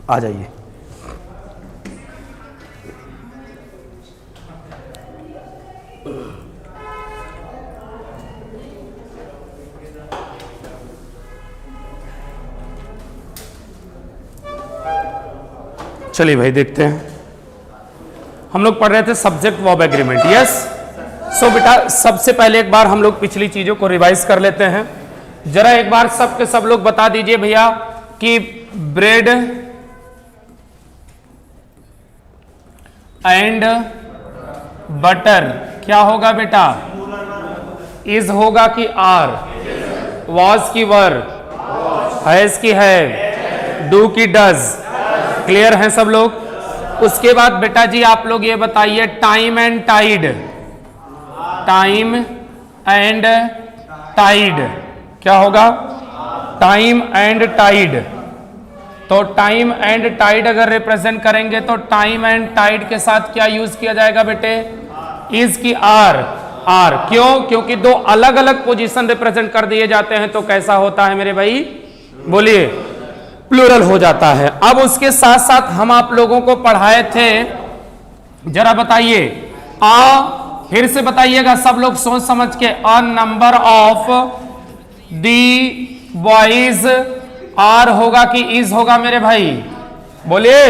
आ जाइए। चलिए भाई देखते हैं, हम लोग पढ़ रहे थे सब्जेक्ट वर्ब एग्रीमेंट। यस, सो बेटा सबसे पहले एक बार हम लोग पिछली चीजों को रिवाइज कर लेते हैं। जरा एक बार सब के सब लोग बता दीजिए भैया कि ब्रेड एंड बटर क्या होगा बेटा? इज होगा कि आर? वॉज की वर? हैज की है? डू की डज? क्लियर हैं सब लोग? उसके बाद बेटा जी आप लोग ये बताइए time and tide. Time and tide क्या होगा? Time and tide. तो टाइम एंड टाइड अगर रिप्रेजेंट करेंगे तो टाइम एंड टाइड के साथ क्या यूज किया जाएगा बेटे? इज की आर? आर क्यों? क्योंकि दो अलग अलग पोजीशन रिप्रेजेंट कर दिए जाते हैं तो कैसा होता है मेरे भाई? बोलिए, प्लूरल हो जाता है। अब उसके साथ साथ हम आप लोगों को पढ़ाए थे, जरा बताइए फिर से बताइएगा सब लोग सोच समझ के, a number of the boys are होगा कि इज होगा मेरे भाई? बोलिए,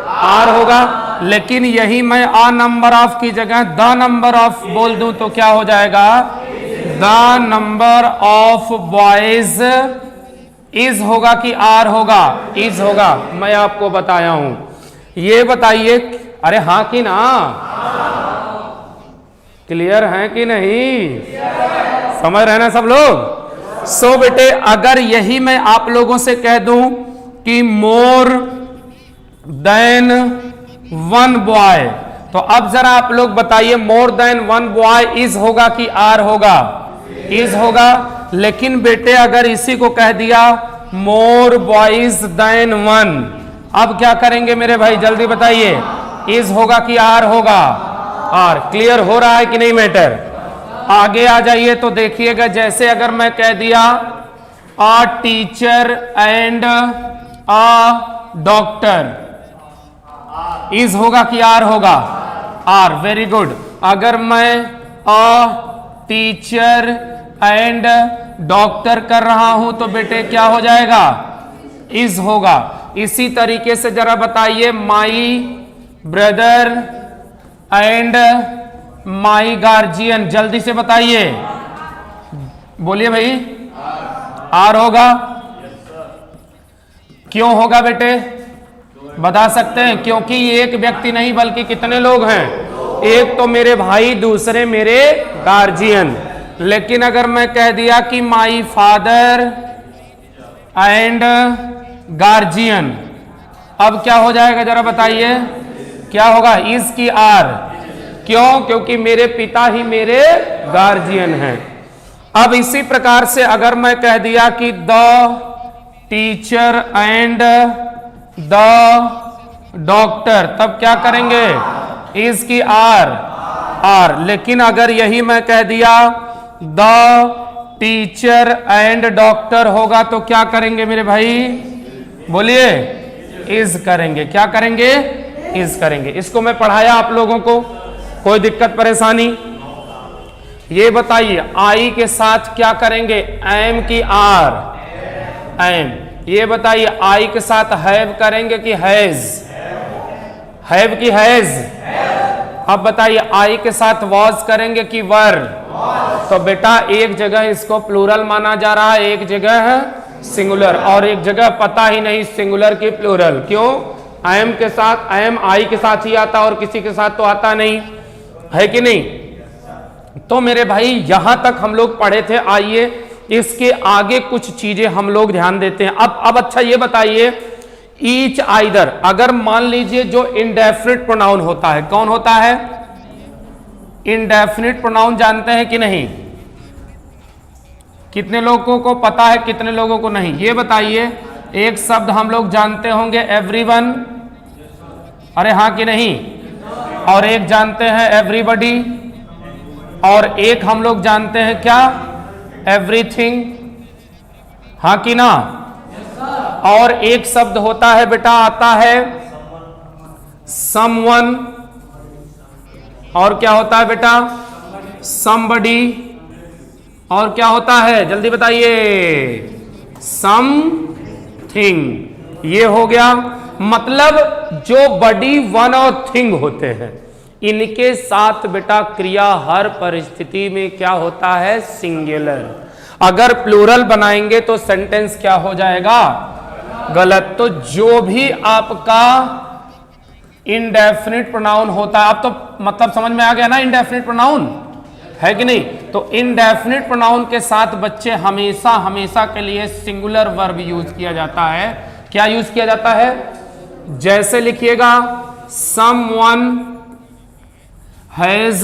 आर होगा। लेकिन यही मैं अ नंबर ऑफ की जगह द नंबर ऑफ बोल दूं तो क्या हो जाएगा? The number of boys is होगा कि आर होगा? इज होगा। मैं आपको बताया हूं, ये बताइए, अरे हाँ कि ना? क्लियर है कि नहीं? समझ रहे ना सब लोग? सो बेटे अगर यही मैं आप लोगों से कह दूं कि मोर देन वन बॉय, तो अब जरा आप लोग बताइए more than one boy is होगा कि आर होगा? इज होगा। लेकिन बेटे अगर इसी को कह दिया मोर बॉयज देन वन, अब क्या करेंगे मेरे भाई? जल्दी बताइए, इज होगा कि आर होगा? आर। क्लियर हो रहा है कि नहीं मैटर? आगे आ जाइए तो देखिएगा, जैसे अगर मैं कह दिया a teacher and a doctor, is होगा कि आर होगा? आर। Very good. अगर मैं अ टीचर एंड डॉक्टर कर रहा हूं तो बेटे क्या हो जाएगा? इज होगा। इसी तरीके से जरा बताइए my brother and my guardian, जल्दी से बताइए, बोलिए भाई, आर होगा? क्यों होगा बेटे? बता सकते हैं? क्योंकि ये एक व्यक्ति नहीं बल्कि कितने लोग हैं? एक तो मेरे भाई, दूसरे मेरे गार्जियन। लेकिन अगर मैं कह दिया कि माई फादर एंड गार्जियन, अब क्या हो जाएगा जरा बताइए? क्या होगा? इज की आर? क्यों? क्योंकि मेरे पिता ही मेरे गार्जियन हैं। अब इसी प्रकार से अगर मैं कह दिया कि the teacher and the doctor, तब क्या करेंगे? इज की आर? आर। लेकिन अगर यही मैं कह दिया द टीचर एंड डॉक्टर होगा तो क्या करेंगे मेरे भाई? बोलिए, इज करेंगे। क्या करेंगे? इज करेंगे। इसको मैं पढ़ाया आप लोगों को, कोई दिक्कत परेशानी? ये बताइए आई के साथ क्या करेंगे? एम की आर? एम। ये बताइए आई के साथ हैव करेंगे कि हैज? हैव की हैज? अब बताइए आई के साथ वॉज करेंगे कि वर? तो बेटा एक जगह इसको प्लूरल माना जा रहा है, एक जगह है सिंगुलर, और एक जगह पता ही नहीं सिंगुलर की प्लूरल। क्यों? एम के साथ, एम आई के साथ ही आता और किसी के साथ तो आता नहीं है कि नहीं? तो मेरे भाई यहां तक हम लोग पढ़े थे। आइए इसके आगे कुछ चीजें हम लोग ध्यान देते हैं। अब अच्छा ये बताइए, ईच आइदर, अगर मान लीजिए जो इंडेफिनिट प्रोनाउन होता है, कौन होता है? इंडेफिनिट प्रोनाउन जानते हैं कि नहीं? कितने लोगों को पता है, कितने लोगों को नहीं? ये बताइए। एक शब्द हम लोग जानते होंगे एवरीवन, अरे हाँ कि नहीं? और एक जानते हैं एवरीबॉडी, और एक हम लोग जानते हैं क्या? एवरीथिंग, हाँ कि ना? और एक शब्द होता है बेटा, आता है समवन, और क्या होता है बेटा, समबडी, और क्या होता है जल्दी बताइए, समथिंग। ये हो गया। मतलब जो बडी, वन और थिंग होते हैं, इनके साथ बेटा क्रिया हर परिस्थिति में क्या होता है, सिंगुलर। अगर प्लूरल बनाएंगे तो सेंटेंस क्या हो जाएगा, गलत। तो जो भी आपका इंडेफिनिट प्रोनाउन होता है, आप तो मतलब समझ में आ गया ना, इंडेफिनिट प्रोनाउन है कि नहीं। तो इंडेफिनिट प्रोनाउन के साथ बच्चे हमेशा हमेशा के लिए सिंगुलर वर्ब यूज किया जाता है। क्या यूज किया जाता है, जैसे लिखिएगा, someone has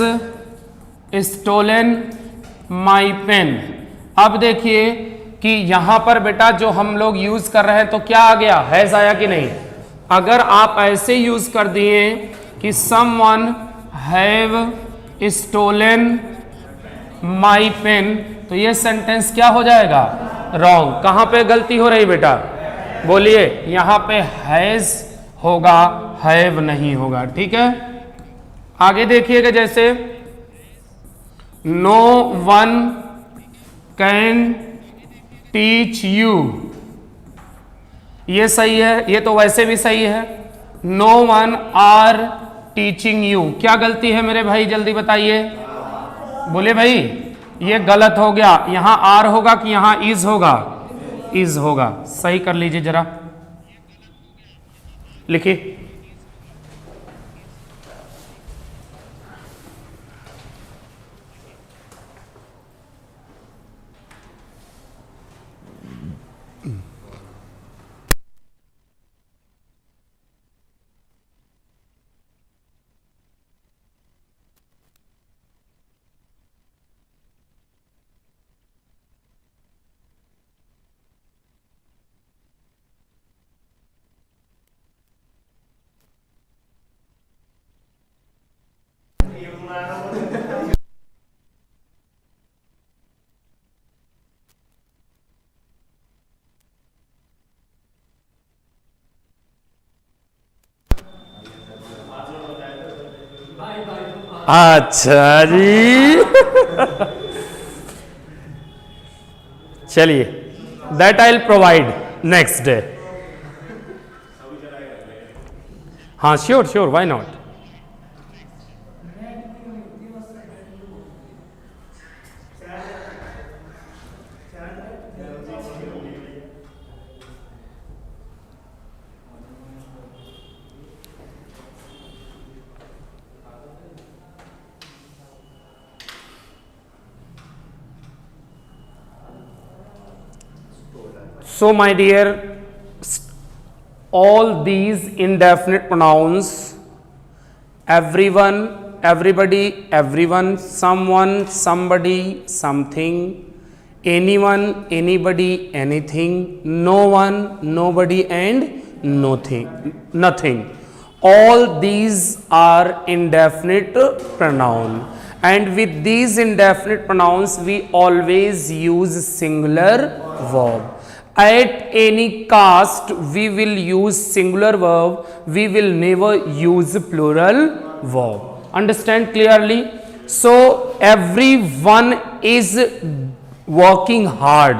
stolen my pen. अब देखिए कि यहां पर बेटा जो हम लोग यूज कर रहे हैं तो क्या आ गया, हैज आया कि नहीं। अगर आप ऐसे यूज कर दिए कि someone have stolen my pen, तो ये सेंटेंस क्या हो जाएगा, रॉन्ग। कहां पे गलती हो रही बेटा, बोलिए। यहां पे हैज होगा, हैव नहीं होगा, ठीक है। आगे देखिएगा, जैसे no one can teach you, ये सही है, ये तो वैसे भी सही है। No one are teaching you, क्या गलती है मेरे भाई, जल्दी बताइए, बोले भाई। ये गलत हो गया, यहां आर होगा कि यहां इज होगा, इज होगा। सही कर लीजिए जरा, लिखिए। अच्छा जी चलिए, that I will provide next day. हाँ sure sure, why not. So my dear, all these indefinite pronouns, everyone, everybody, everyone, someone, somebody, something, anyone, anybody, anything, no one, nobody, and nothing. All these are indefinite pronoun, and with these indefinite pronouns we always use singular verb. At any caste we will use singular verb, we will never use plural verb. Understand clearly? So everyone is working hard.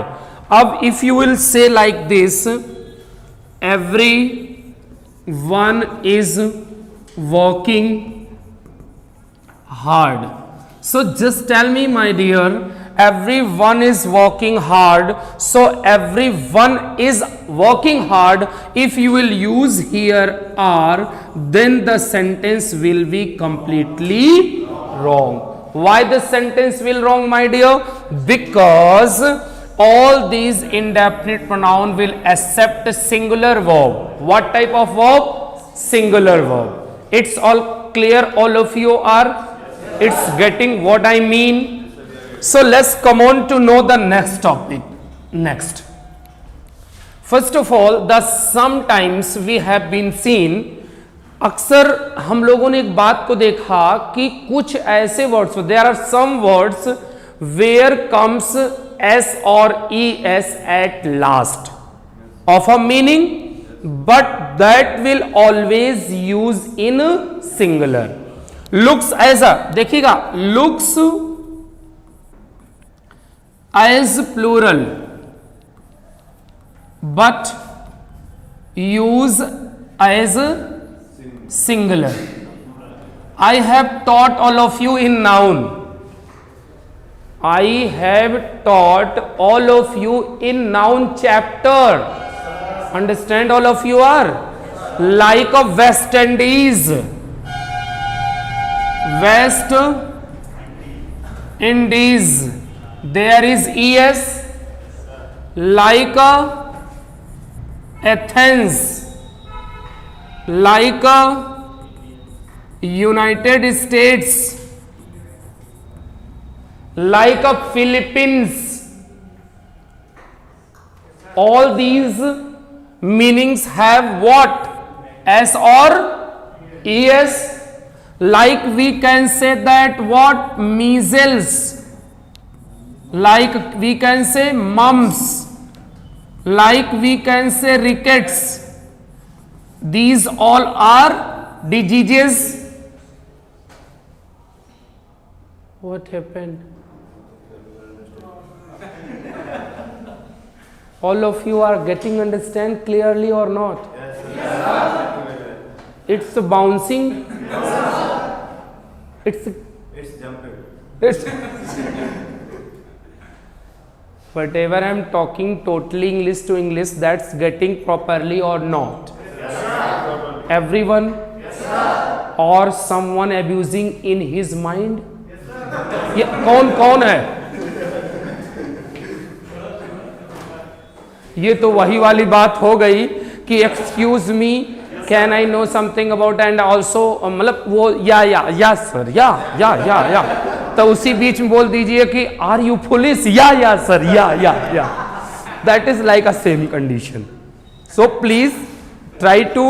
अब if you will say like this, everyone is working hard. So just tell me my dear, everyone is working hard. So everyone is working hard. If you will use here are, then the sentence will be completely wrong. Why the sentence will wrong, my dear? Because all these indefinite pronoun will accept singular verb. What type of verb? Singular verb. It's all clear, all of you are, it's getting what I mean. So let's come on to know the next topic. Next, first of all, the sometimes we have been seen, अक्सर हम लोगों ने एक बात को देखा कि कुछ ऐसे words, there are some words where comes s or es at last. of a meaning, but that will always use in singular. Looks as a, देखिएगा, looks as plural but use as singular. I have taught all of you in noun. I have taught all of you in noun chapter. Understand, all of you are like a West Indies. West Indies, there is es. Like a Athens, like a United States, like a Philippines. All these meanings have what? S or es. Like we can say that what? Measles. Like we can say mumps. Like we can say rickets. These all are diseases. What happened? All of you are getting understand clearly or not? Yes. It's bouncing. It's jumping. It's whatever I am talking totally English to English, that's getting properly or not? Yes. Everyone? Yes. Or someone abusing in his mind? Yes. ये कौन है? ये तो वही वाली बात हो गई कि excuse me, can I know something about and also, मतलब वो या सर या तो उसी बीच में बोल दीजिए कि आर यू पुलिस, या सर या that is like a same condition. So please try to.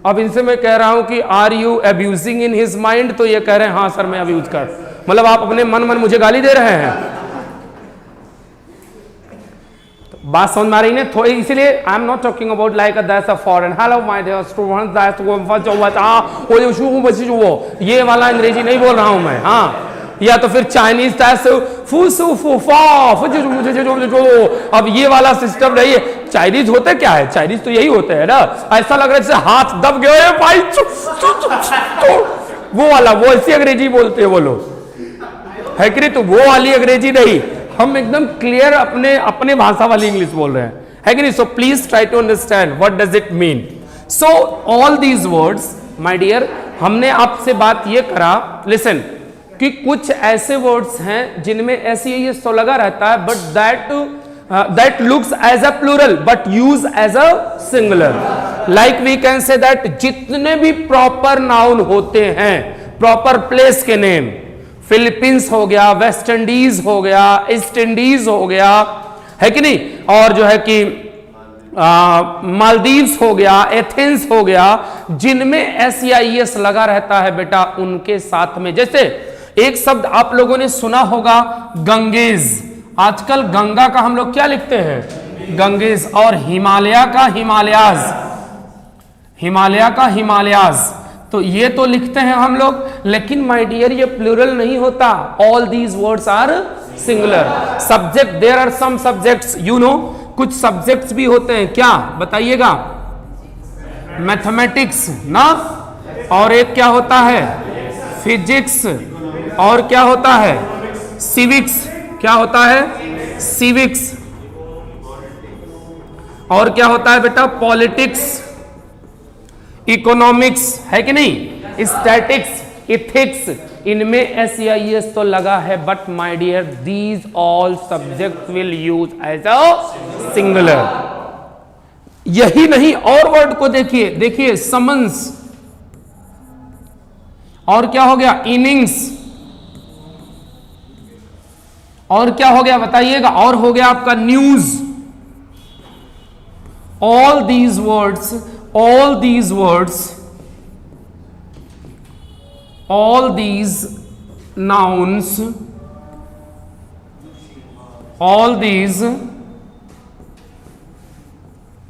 अब इनसे मैं कह रहा हूं कि are you abusing in his mind, तो ये कह रहे हैं हाँ सर मैं अब्यूज कर, मतलब आप अपने मन मुझे गाली दे रहे हैं. बात समझ में आ रही है थोड़ी, इसीलिए I am not talking about like that's a foreign hello my dear students that's वो ये वाला अंग्रेजी नहीं बोल रहा हूं मैं. हाँ, या तो फिर चाइनीज अब ये वाला सिस्टम नहीं है. चाइनीज होते क्या है? चाइनीज तो यही होते हैं ना, ऐसा लग रहा है जैसे हाथ दब गए भाई, वो वाला, वो ऐसी अंग्रेजी बोलते हैं वो लोग, है कि नहीं? तो वो वाली अंग्रेजी नहीं, हम एकदम क्लियर अपने भाषा वाली इंग्लिश बोल रहे हैं, है कि नहीं? So please try to understand what does it mean. So all these words my dear, हमने आपसे बात ये करा, लिसन, कि कुछ ऐसे वर्ड्स हैं जिनमें ऐसी ये तो लगा रहता है, but that looks as a plural but use as a singular. Like we can say that जितने भी प्रॉपर नाउन होते हैं, प्रॉपर प्लेस के नेम, फिलीपींस हो गया, वेस्ट इंडीज हो गया, ईस्ट इंडीज हो गया, है कि नहीं, और जो है कि मालदीव्स हो गया, एथेंस हो गया, जिनमें SEIS लगा रहता है बेटा, उनके साथ में, जैसे एक शब्द आप लोगों ने सुना होगा गंगेज. आजकल गंगा का हम लोग क्या लिखते हैं? गंगेज. और हिमालय का हिमालयाज, हिमालय का हिमालयाज, तो ये तो लिखते हैं हम लोग, लेकिन माय डियर ये प्लूरल नहीं होता. All these words are singular. Subject, there are some subjects, you know, कुछ सब्जेक्ट्स भी होते हैं, क्या बताइएगा? मैथमेटिक्स ना, और एक क्या होता है? फिजिक्स, और क्या होता है? सिविक्स. क्या होता है? सिविक्स. और क्या होता है बेटा? पॉलिटिक्स, इकोनॉमिक्स, है कि नहीं? स्टैटिक्स, इथिक्स, इनमें SEIS तो लगा है, but my dear these all subject will use as a singular. यही नहीं, और वर्ड को देखिए समन्स, और क्या हो गया? इनिंग्स, और क्या हो गया बताइएगा? और हो गया आपका news. all these words, all these nouns, all these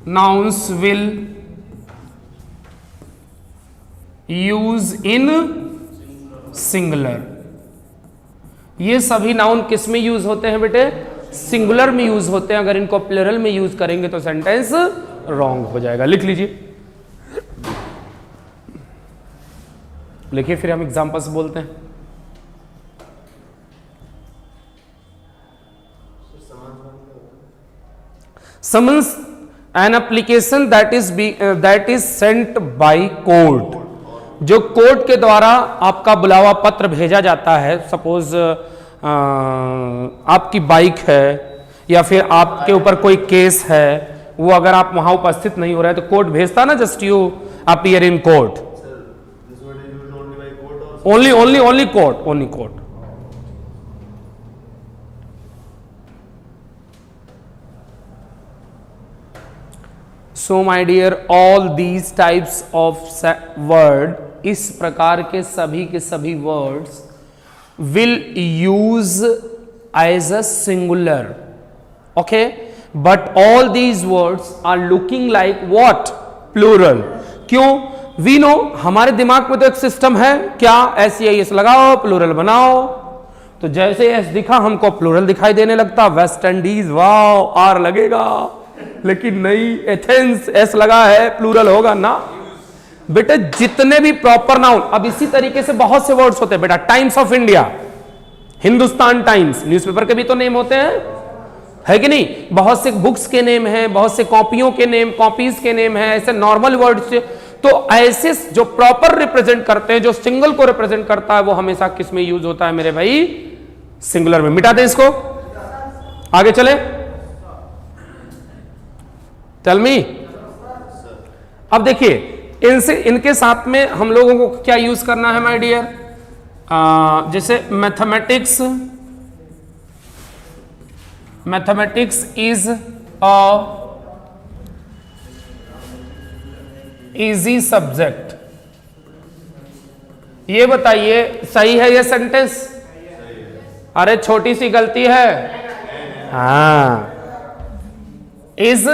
nouns will use in singular. ये सभी नाउन किस में यूज होते हैं बेटे? सिंगुलर में यूज होते हैं। अगर इनको प्लूरल में यूज करेंगे तो सेंटेंस रॉन्ग हो जाएगा। लिख लीजिए, लिखिए, फिर हम एग्जांपल्स बोलते हैं। Summons an application that is sent by court. जो कोर्ट के द्वारा आपका बुलावा पत्र भेजा जाता है। सपोज आपकी बाइक है या फिर आपके ऊपर कोई केस है, वो अगर आप वहां उपस्थित नहीं हो रहे तो कोर्ट भेजता ना, just you appear in court. Only court. So my dear, all these types of word, इस प्रकार के सभी words will use as a singular, okay, but all these words are looking like what? Plural. क्यों? We know, हमारे दिमाग में तो एक सिस्टम है, क्या? एस या एस लगाओ, प्लूरल बनाओ। तो जैसे एस दिखा हमको प्लूरल दिखाई देने लगता। वेस्ट इंडीज, वाओ, आर लगेगा, लेकिन नहीं, एथेंस एस लगा है, प्लूरल होगा ना बेटा। जितने भी प्रॉपर नाउन, अब इसी तरीके से बहुत से वर्ड्स होते हैं बेटा। Times of India, Hindustan times, newspaper के भी तो नेम होते हैं, है कि नहीं? बहुत से बुक्स के नेम हैं, बहुत से कॉपियों के नेम, कॉपीज के नेम हैं, ऐसे नॉर्मल वर्ड्स। तो ऐसे जो प्रॉपर रिप्रेजेंट करते हैं, जो सिंगल को रिप्रेजेंट करता है, वो हमेशा किस में यूज होता है मेरे भाई? सिंगुलर में। मिटा दें इसको, आगे चले। Tell me. अब देखिए, इनके साथ में हम लोगों को क्या यूज करना है माय डियर? जैसे mathematics is a easy subject. ये बताइए, सही है ये सेंटेंस? अरे छोटी सी गलती है। हाँ, इज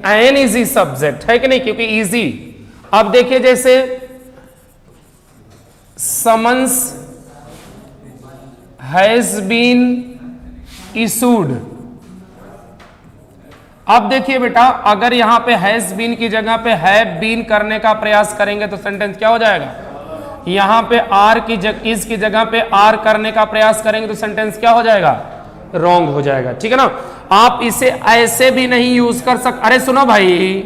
एन इजी सब्जेक्ट, है कि नहीं? क्योंकि इजी। अब देखिए, जैसे समन्स हैज बीन इशूड। अब देखिए बेटा, अगर यहां पे हैज बीन की जगह पे हैव बीन करने का प्रयास करेंगे तो सेंटेंस क्या हो जाएगा? यहां पे आर की इज की जगह पे आर करने का प्रयास करेंगे तो सेंटेंस क्या हो जाएगा? रॉन्ग हो जाएगा। ठीक है ना? आप इसे ऐसे भी नहीं यूज कर सकते। अरे सुनो भाई,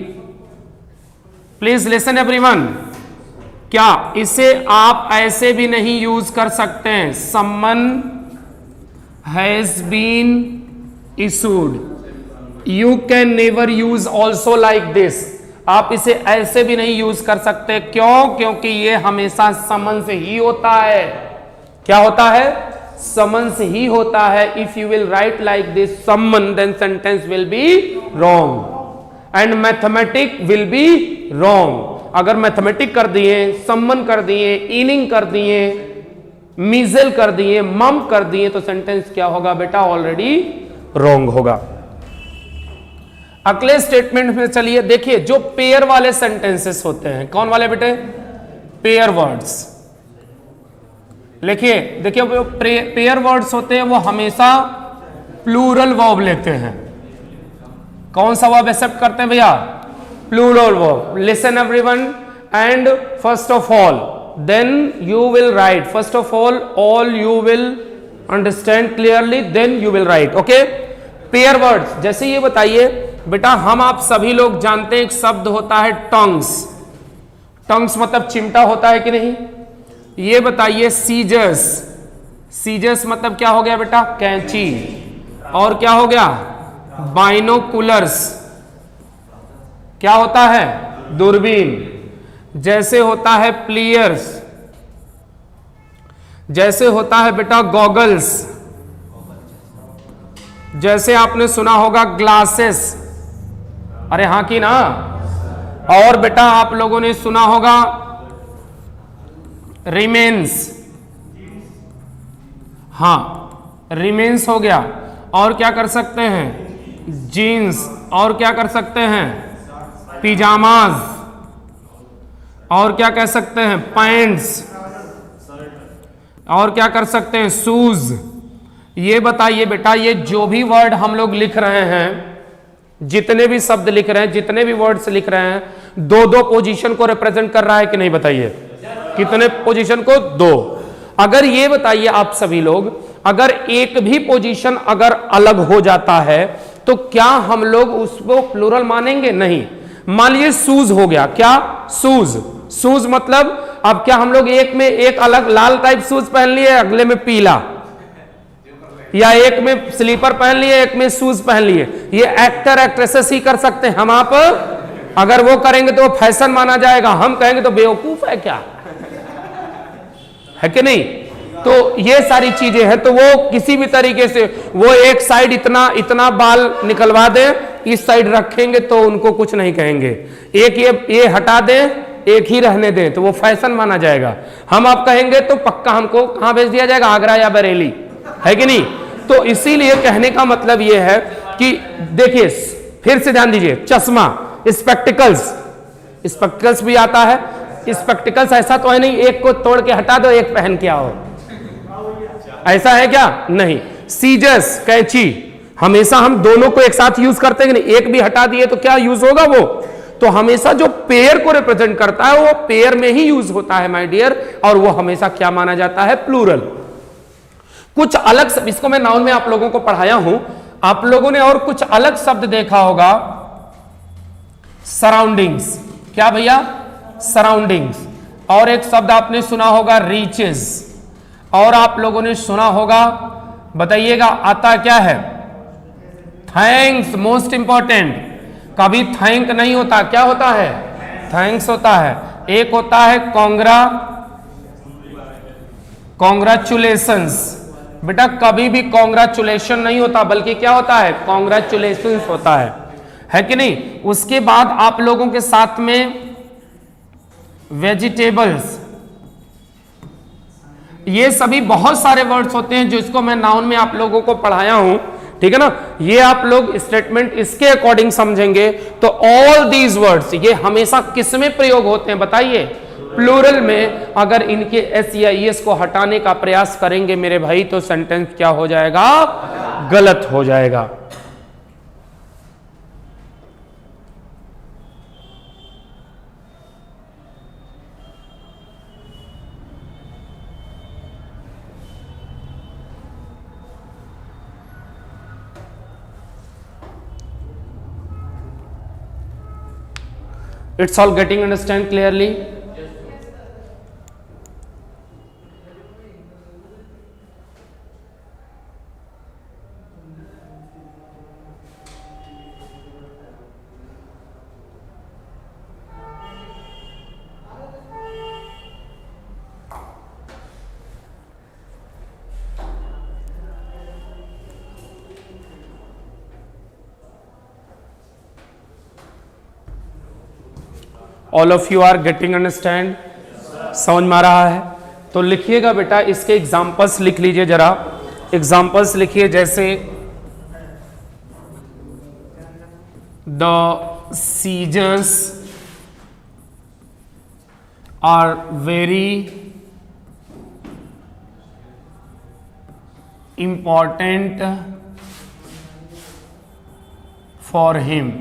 प्लीज लिसन एवरीवन। क्या इसे आप ऐसे भी नहीं यूज कर सकते हैं? Someone has been issued, you can never use also like this. आप इसे ऐसे भी नहीं यूज कर सकते। क्यों? क्योंकि ये हमेशा समन से ही होता है। क्या होता है? समन से ही होता है। If you will write like this summon, then sentence will be wrong and mathematic will be wrong. अगर मैथमेटिक कर दिए, समन कर दिए, इनिंग कर दिए, मीजल कर दिए, मम कर दिए, तो सेंटेंस क्या होगा बेटा? ऑलरेडी रॉन्ग होगा। अगले स्टेटमेंट में चलिए, देखिए जो पेयर वाले सेंटेंसेस होते हैं, कौन वाले बेटे? Pair words. लिखिए, देखिए पेयर वर्ड्स होते हैं वो हमेशा प्लूरल वर्ब लेते हैं। कौन सा वर्ब एक्सेप्ट करते हैं भैया? Plural verb. Listen everyone, and first of all then you will write, first of all you will understand clearly, then you will write, okay? pair words, जैसे ये बताइए बेटा, हम आप सभी लोग जानते हैं एक शब्द होता है टंग्स। टंग्स मतलब चिमटा होता है कि नहीं? ये बताइए सीजर्स। सीजर्स मतलब क्या हो गया बेटा? कैंची। और क्या हो गया? बाइनोकुलर्स। क्या होता है? दूरबीन। जैसे होता है प्लेयर्स, जैसे होता है बेटा गॉगल्स, जैसे आपने सुना होगा ग्लासेस। अरे हाँ की ना? और बेटा आप लोगों ने सुना होगा रिमेन्स। हाँ, रिमेन्स हो गया। और क्या कर सकते हैं? जीन्स। और क्या कर सकते हैं? पिजामाज, और क्या कह सकते हैं, पैंट्स, और क्या कर सकते हैं, शूज। ये बताइए बेटा, ये जो भी वर्ड हम लोग लिख रहे हैं, जितने भी शब्द लिख रहे हैं, जितने भी वर्ड्स लिख रहे हैं, दो दो पोजीशन को रिप्रेजेंट कर रहा है कि नहीं, बताइए कितने पोजीशन को, दो। अगर ये बताइए आप सभी लोग, अगर एक भी पोजीशन अगर अलग हो जाता है तो क्या हम लोग उसको प्लूरल मानेंगे, नहीं। मान लीजिए शूज हो गया, क्या, शूज, शूज मतलब अब क्या हम लोग एक में एक अलग लाल टाइप शूज पहन लिए, अगले में पीला, या एक में स्लीपर पहन लिए, एक में शूज पहन लिए। ये एक्टर एक्ट्रेसेस ही कर सकते हैं, हम आप अगर वो करेंगे तो वो फैशन माना जाएगा, हम कहेंगे तो बेवकूफ है क्या, है कि नहीं। तो ये सारी चीजें हैं, तो वो किसी भी तरीके से वो एक साइड इतना इतना बाल निकलवा दें, इस साइड रखेंगे तो उनको कुछ नहीं कहेंगे। एक ये हटा दें, एक ही रहने दें, तो वो फैशन माना जाएगा। हम आप कहेंगे तो पक्का हमको कहां भेज दिया जाएगा, आगरा या बरेली, है कि नहीं। तो इसीलिए कहने का मतलब यह है कि देखिए, फिर से ध्यान दीजिए, चश्मा, स्पेक्टिकल्स, स्पेक्टिकल्स भी आता है। स्पेक्टिकल्स ऐसा तो है नहीं एक को तोड़ के हटा दो एक पहन के आओ, ऐसा है क्या, नहीं। सीजर्स, कैंची, हमेशा हम दोनों को एक साथ यूज करते हैं कि नहीं, एक भी हटा दिए तो क्या यूज होगा वो, तो हमेशा जो पेयर को रिप्रेजेंट करता है वो पेयर में ही यूज होता है माय डियर, और वो हमेशा क्या माना जाता है, प्लूरल। कुछ अलग, इसको मैं नाउन में आप लोगों को पढ़ाया हूं, आप लोगों ने और कुछ अलग शब्द देखा होगा, सराउंडिंग्स, क्या भैया, सराउंडिंग्स। और एक शब्द आपने सुना होगा, रीचेस, और आप लोगों ने सुना होगा, बताइएगा आता क्या है, थैंक्स, मोस्ट इंपॉर्टेंट। कभी थैंक नहीं होता, क्या होता है, थैंक्स होता है। एक होता है कॉन्ग्रेचुलेशंस, बेटा कभी भी कॉन्ग्रेचुलेशन नहीं होता, बल्कि क्या होता है, कॉन्ग्रेचुलेशंस होता है कि नहीं। उसके बाद आप लोगों के साथ में वेजिटेबल्स, ये सभी बहुत सारे वर्ड्स होते हैं जो इसको मैं नाउन में आप लोगों को पढ़ाया हूं, ठीक है ना। ये आप लोग स्टेटमेंट इसके अकॉर्डिंग समझेंगे। तो ऑल दीज वर्ड्स ये हमेशा किस में प्रयोग होते हैं, बताइए, प्लूरल में। अगर इनके एस या ईएस को हटाने का प्रयास करेंगे मेरे भाई तो सेंटेंस क्या हो जाएगा, गलत हो जाएगा। It's all getting understand clearly? All of you are getting understand, समझ में आ रहा है। तो लिखिएगा बेटा, इसके एग्जाम्पल्स लिख लीजिए जरा, एग्जाम्पल्स लिखिए, जैसे the scissors are very important for him.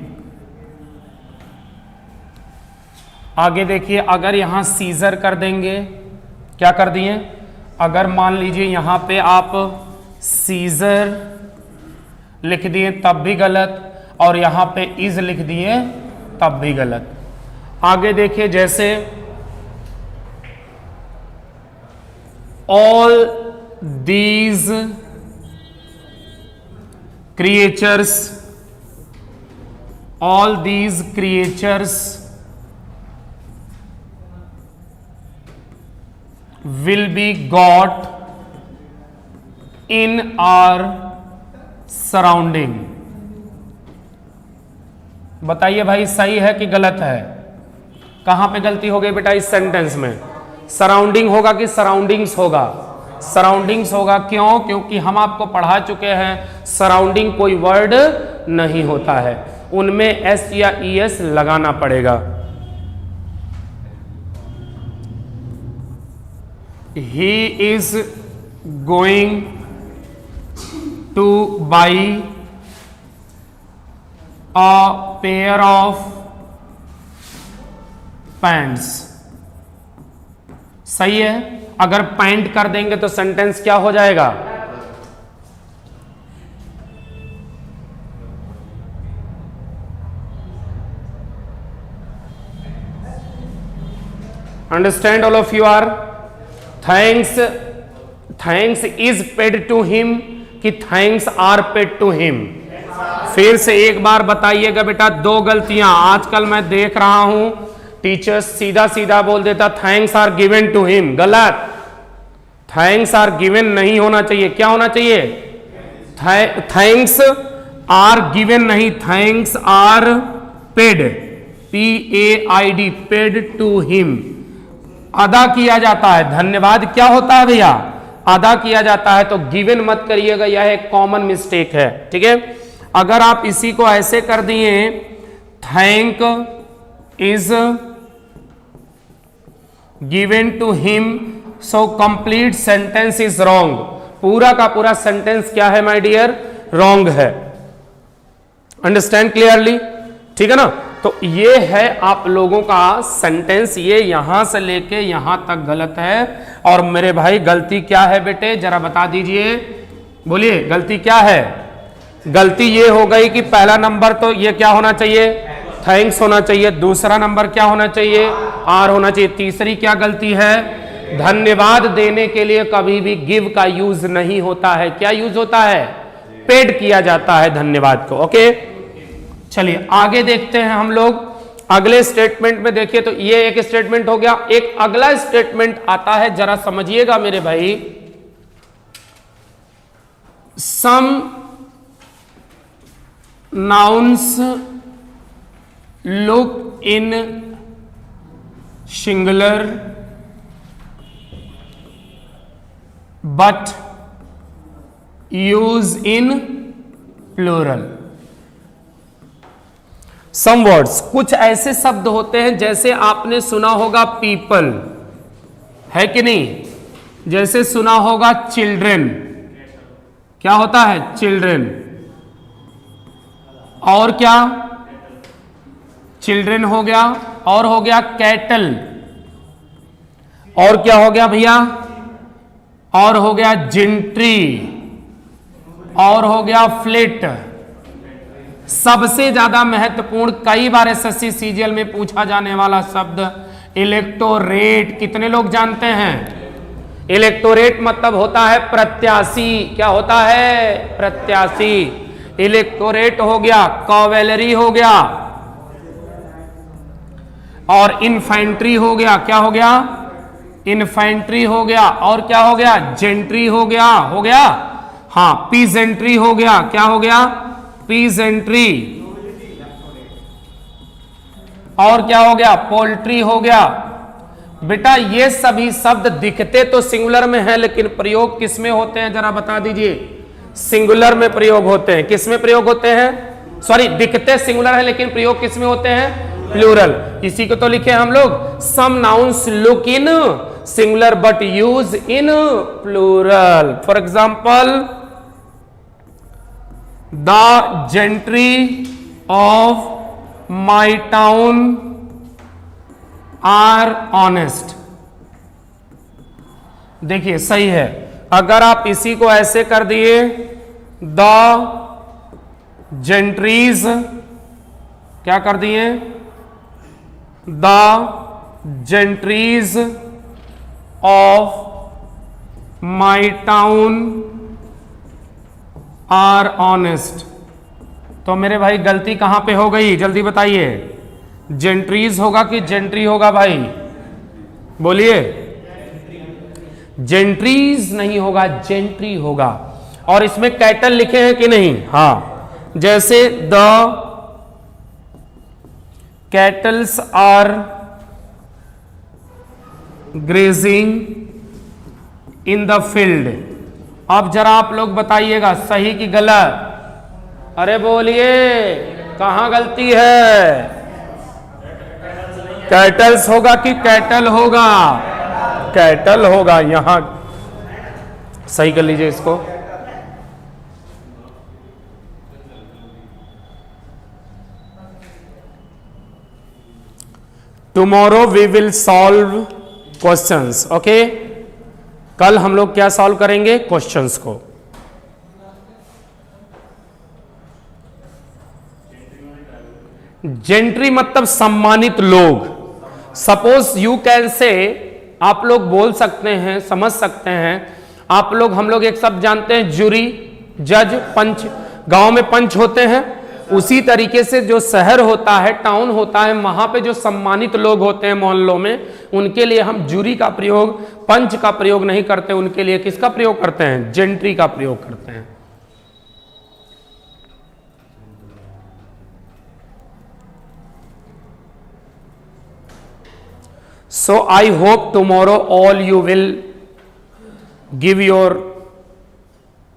आगे देखिए, अगर यहां सीजर कर देंगे, क्या कर दिए, अगर मान लीजिए यहां पे आप सीजर लिख दिए तब भी गलत, और यहां पे इज लिख दिए तब भी गलत। आगे देखिए, जैसे all these creatures, all these creatures will be got in our surrounding। बताइए भाई, सही है कि गलत है, कहां पे गलती हो गई बेटा इस सेंटेंस में, सराउंडिंग होगा कि सराउंडिंग्स होगा, सराउंडिंग्स होगा। क्यों, क्योंकि हम आपको पढ़ा चुके हैं सराउंडिंग कोई वर्ड नहीं होता है, उनमें एस या ईएस लगाना पड़ेगा। He is going two by a pair of pants. सही है। अगर पैंट कर देंगे तो सेंटेंस क्या हो जाएगा? Understand all of you are? Thanks is paid to him कि thanks are paid to him? फिर से एक बार बताइएगा बेटा, दो गलतियां आजकल मैं देख रहा हूं। टीचर्स सीधा सीधा बोल देता thanks are given to him. गलत। थैंक्स आर गिवन नहीं होना चाहिए। क्या होना चाहिए? थैंक्स आर गिवन नहीं, thanks are paid, PAID, paid to him. अदा किया जाता है। धन्यवाद क्या होता है भैया? अदा किया जाता है। तो गिवन मत करिएगा, यह एक कॉमन मिस्टेक है। ठीक है। अगर आप इसी को ऐसे कर दिए, thank is given to him, so complete sentence is wrong. पूरा का पूरा सेंटेंस क्या है माय डियर? रॉन्ग है। Understand clearly? ठीक है ना। तो ये है आप लोगों का सेंटेंस, ये यहां से लेके यहां तक गलत है। और मेरे भाई गलती क्या है बेटे, जरा बता दीजिए, बोलिए गलती क्या है? गलती ये हो गई कि पहला नंबर तो ये क्या होना चाहिए? थैंक्स होना चाहिए। दूसरा नंबर क्या होना चाहिए? आर होना चाहिए। तीसरी क्या गलती है? धन्यवाद देने के लिए कभी भी गिव का यूज नहीं होता है। क्या यूज होता है? पेड किया जाता है धन्यवाद को। ओके, चलिए आगे देखते हैं हम लोग। अगले स्टेटमेंट में देखिए, तो ये एक स्टेटमेंट हो गया। एक अगला स्टेटमेंट आता है, जरा समझिएगा मेरे भाई। Some nouns look in singular but use in plural. Some words, कुछ ऐसे शब्द होते हैं, जैसे आपने सुना होगा पीपल, है कि नहीं? जैसे सुना होगा चिल्ड्रन। क्या होता है? चिल्ड्रन। और क्या? चिल्ड्रन हो गया, और हो गया कैटल, और क्या हो गया भैया? और हो गया जेंट्री, और हो गया फ्लिट। सबसे ज्यादा महत्वपूर्ण, कई बार एसएससी सीजीएल में पूछा जाने वाला शब्द इलेक्टोरेट। कितने लोग जानते हैं? इलेक्टोरेट मतलब होता है प्रत्याशी। क्या होता है? प्रत्याशी। इलेक्टोरेट हो गया, कॉवेलरी हो गया, और इन्फेंट्री हो गया। क्या हो गया? इन्फेंट्री हो गया, और क्या हो गया? जेंट्री हो गया। हो गया? हाँ, पीजेंट्री हो गया। क्या हो गया? पीजेंट्री। और क्या हो गया? पोल्ट्री हो गया। बेटा ये सभी शब्द दिखते तो सिंगुलर में है, लेकिन प्रयोग किस में होते हैं जरा बता दीजिए? सिंगुलर में प्रयोग होते हैं। किस में प्रयोग होते हैं? सॉरी, दिखते सिंगुलर है लेकिन प्रयोग किस में होते हैं? प्लूरल। इसी को तो लिखे हम लोग, some nouns look in singular but use in plural. For example, The gentry of my town are honest। देखिए सही है। अगर आप इसी को ऐसे कर दिए, The gentries, क्या कर दिए? The gentries of my town are honest. तो मेरे भाई गलती कहां पे हो गई? जल्दी बताइए। जेंट्रीज होगा कि जेंट्री होगा भाई? बोलिए। जेंट्रीज नहीं होगा, जेंट्री होगा। और इसमें कैटल लिखे हैं कि नहीं? हाँ, जैसे the cattles are grazing in the field. अब जरा आप लोग बताइएगा, सही कि गलत? अरे बोलिए। कहां गलती है? कैटल्स होगा कि कैटल होगा? कैटल होगा। यहां सही कर लीजिए इसको। Tomorrow we will solve questions. Okay, कल हम लोग क्या सॉल्व करेंगे? क्वेश्चंस को। जेंट्री मतलब सम्मानित लोग। सपोज यू कैन से, आप लोग बोल सकते हैं, समझ सकते हैं, आप लोग, हम लोग एक शब्द जानते हैं, जूरी, जज, पंच। गांव में पंच होते हैं, उसी तरीके से जो शहर होता है, टाउन होता है, वहां पे जो सम्मानित लोग होते हैं मोहल्लों में, उनके लिए हम जूरी का प्रयोग, पंच का प्रयोग नहीं करते। उनके लिए किसका प्रयोग करते हैं? जेंट्री का प्रयोग करते हैं। So I hope tomorrow all you will give your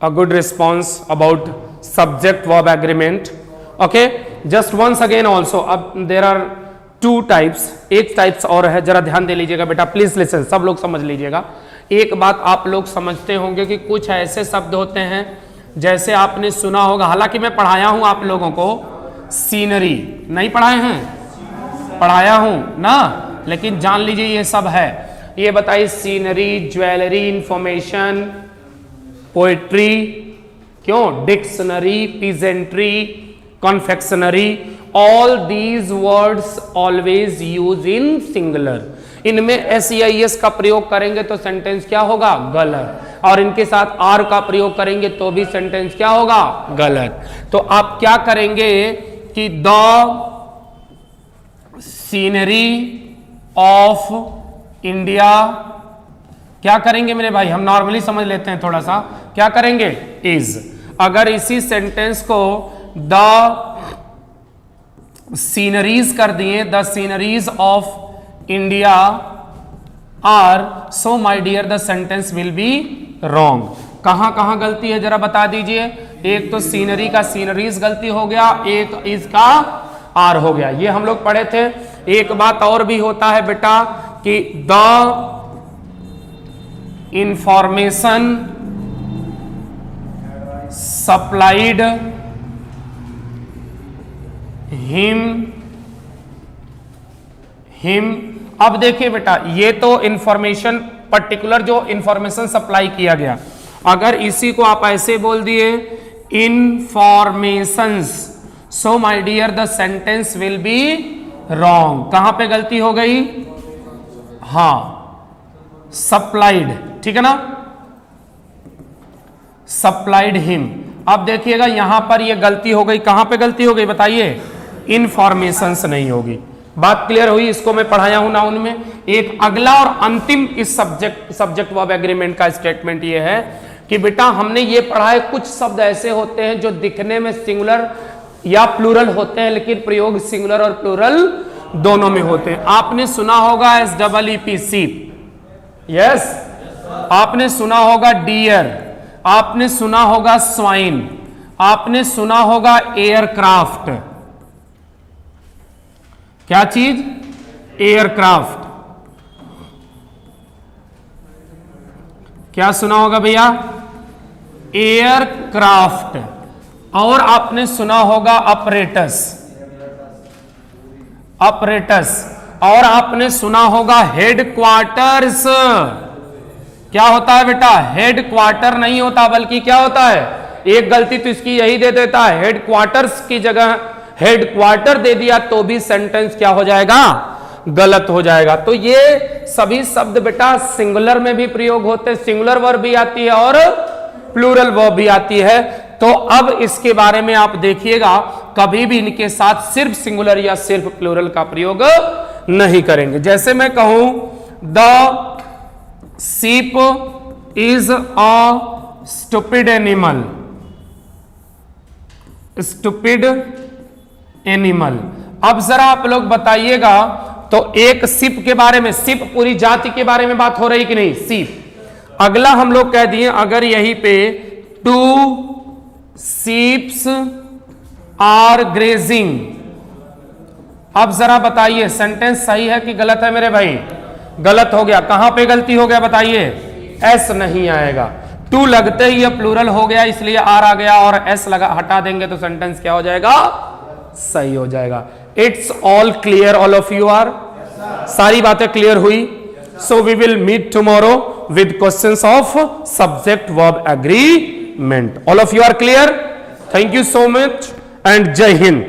a good response about subject verb agreement. Okay, just once again also, अब there are two types, एक टाइप्स और है, जरा ध्यान दे लीजिएगा बेटा, प्लीज लिसन, सब लोग समझ लीजिएगा। एक बात आप लोग समझते होंगे कि कुछ ऐसे शब्द होते हैं, जैसे आपने सुना होगा, हालांकि मैं पढ़ाया हूं आप लोगों को सीनरी, नहीं पढ़ाए हैं? पढ़ाया हूं ना, लेकिन जान लीजिए ये सब है। ये बताइए, सीनरी, ज्वेलरी, इंफॉर्मेशन, पोएट्री, क्यों, dictionary, peasantry, confectionery, all these words always use in singular. इनमें SEIS का प्रयोग करेंगे तो सेंटेंस क्या होगा? गलत। और इनके साथ आर का प्रयोग करेंगे तो भी सेंटेंस क्या होगा? गलत। तो आप क्या करेंगे कि द सीनरी ऑफ इंडिया, क्या करेंगे मेरे भाई? हम नॉर्मली समझ लेते हैं थोड़ा सा, क्या करेंगे? इज। अगर इसी सेंटेंस को द सीनरीज कर दिए, the sceneries of India are, so my dear the sentence will be wrong. कहां कहां गलती है जरा बता दीजिए। एक तो सीनरी का सीनरीज गलती हो गया, एक इसका आर हो गया, ये हम लोग पढ़े थे। एक बात और भी होता है बेटा कि द इंफॉर्मेशन सप्लाइड हिम। अब देखिए बेटा, ये तो इंफॉर्मेशन, पर्टिकुलर जो इंफॉर्मेशन सप्लाई किया गया, अगर इसी को आप ऐसे बोल दिए informations, so my dear the sentence will be wrong. कहां पे गलती हो गई? हां, सप्लाइड, ठीक है ना, सप्लाइड हिम। अब देखिएगा यहां पर ये गलती हो गई, कहां पे गलती हो गई बताइए? इंफॉर्मेशंस नहीं होगी। बात क्लियर हुई? इसको मैं पढ़ाया हूं नाउन में। एक अगला और अंतिम इस सब्जेक्ट वर्ब एग्रीमेंट का स्टेटमेंट ये है कि बेटा हमने ये पढ़ा है, कुछ शब्द ऐसे होते हैं जो दिखने में सिंगुलर या प्लूरल होते हैं, लेकिन प्रयोग सिंगुलर और प्लूरल दोनों में होते हैं। आपने सुना होगा SEEP, सीप, यस। आपने सुना होगा डियर, आपने सुना होगा स्वाइन, आपने सुना होगा एयरक्राफ्ट। क्या चीज? एयरक्राफ्ट। क्या सुना होगा भैया? एयरक्राफ्ट। और आपने सुना होगा अपरेटस, अपरेटस। और आपने सुना होगा हेडक्वार्टर्स। क्या होता है बेटा? हेडक्वार्टर नहीं होता, बल्कि क्या होता है? एक गलती तो इसकी यही दे देता है, हेडक्वार्टर्स की जगह हेडक्वार्टर दे दिया तो भी सेंटेंस क्या हो जाएगा? गलत हो जाएगा। तो ये सभी शब्द बेटा सिंगुलर में भी प्रयोग होते हैं, सिंगुलर वर्ब भी आती है और प्लूरल वर्ब भी आती है। तो अब इसके बारे में आप देखिएगा, कभी भी इनके साथ सिर्फ सिंगुलर या सिर्फ प्लूरल का प्रयोग नहीं करेंगे। जैसे मैं कहूं the ship is a stupid animal, stupid animal. अब जरा आप लोग बताइएगा, तो एक सिप के बारे में, सिप पूरी जाति के बारे में बात हो रही कि नहीं? सीप। अगला हम लोग कह दिए, अगर यहीं पे टू सीप्स आर ग्रेजिंग। अब जरा बताइए सेंटेंस सही है कि गलत है मेरे भाई? गलत हो गया। कहां पे गलती हो गया बताइए? एस नहीं आएगा। टू लगते ही ये प्लूरल हो गया इसलिए आर आ गया, और एस लगा हटा देंगे तो सेंटेंस क्या हो जाएगा? सही हो जाएगा। It's all clear, all of you are? सारी बातें क्लियर हुई? So we will meet tomorrow with questions of subject verb agreement. All of you are clear? Thank you so much and Jai Hind.